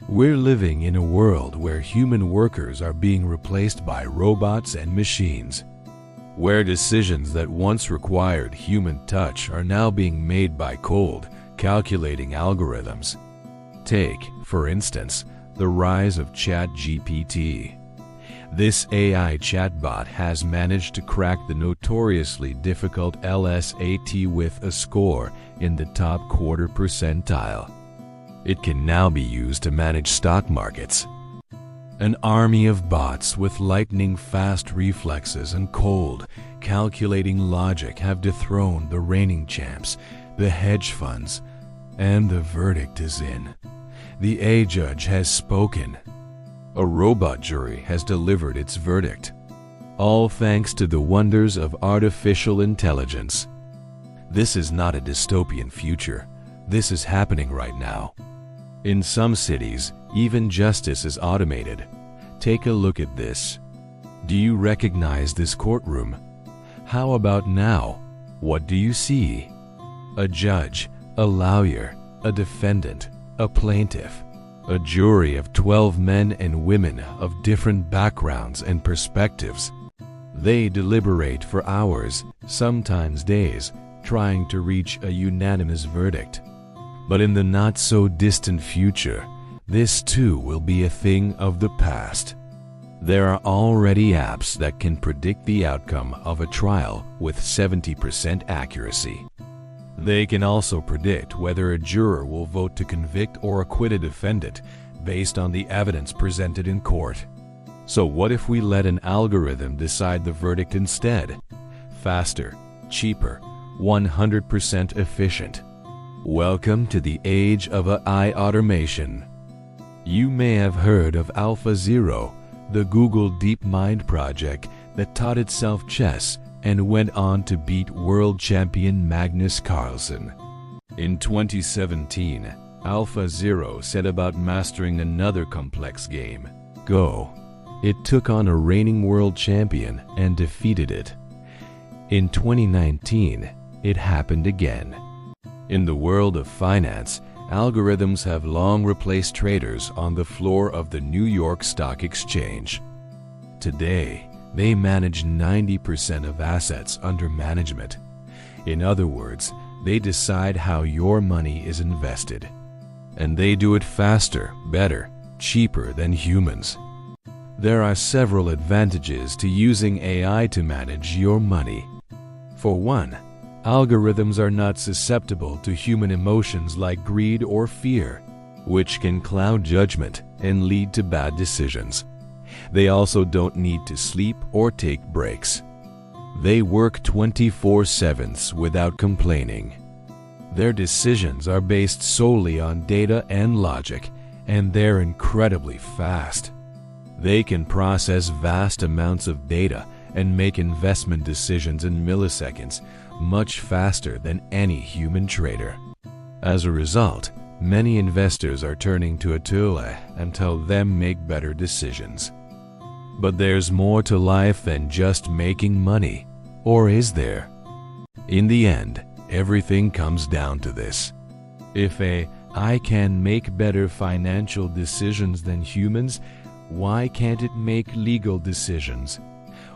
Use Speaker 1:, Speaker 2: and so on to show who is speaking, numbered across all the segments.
Speaker 1: We're living in a world where human workers are being replaced by robots and machines, where decisions that once required human touch are now being made by cold, calculating algorithms. Take, for instance, the rise of ChatGPT. This AI chatbot has managed to crack the notoriously difficult LSAT with a score in the top quarter percentile. It can now be used to manage stock markets. An army of bots with lightning-fast reflexes and cold, calculating logic have dethroned the reigning champs, the hedge funds, and the verdict is in. The A judge has spoken. A robot jury has delivered its verdict. All thanks to the wonders of artificial intelligence. This is not a dystopian future. This is happening right now. In some cities, even justice is automated. Take a look at this. Do you recognize this courtroom? How about now? What do you see? A judge, a lawyer, a defendant, a plaintiff, a jury of 12 men and women of different backgrounds and perspectives. They deliberate for hours, sometimes days, trying to reach a unanimous verdict. But in the not-so-distant future, this too will be a thing of the past. There are already apps that can predict the outcome of a trial with 70% accuracy. They can also predict whether a juror will vote to convict or acquit a defendant based on the evidence presented in court. So what if we let an algorithm decide the verdict instead? Faster, cheaper, 100% efficient. Welcome to the age of AI automation. You may have heard of AlphaZero, the Google DeepMind project that taught itself chess and went on to beat world champion Magnus Carlsen. In 2017, AlphaZero set about mastering another complex game, Go. It took on a reigning world champion and defeated it. In 2019, it happened again. In the world of finance, algorithms have long replaced traders on the floor of the New York Stock Exchange. Today, they manage 90% of assets under management. In other words, they decide how your money is invested. And they do it faster, better, cheaper than humans. There are several advantages to using AI to manage your money. For one, algorithms are not susceptible to human emotions like greed or fear, which can cloud judgment and lead to bad decisions. They also don't need to sleep or take breaks. They work 24/7 without complaining. Their decisions are based solely on data and logic, and they're incredibly fast. They can process vast amounts of data and make investment decisions in milliseconds, much faster than any human trader. As a result, many investors are turning to Atula and help them make better decisions. But there's more to life than just making money, or is there? In the end, everything comes down to this. If AI can make better financial decisions than humans, why can't it make legal decisions?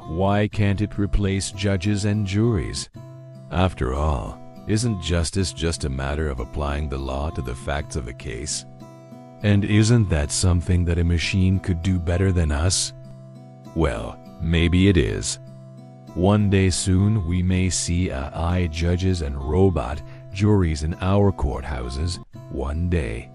Speaker 1: Why can't it replace judges and juries? After all, isn't justice just a matter of applying the law to the facts of a case? And isn't that something that a machine could do better than us? Well, maybe it is. One day soon we may see AI judges and robot juries in our courthouses. One day.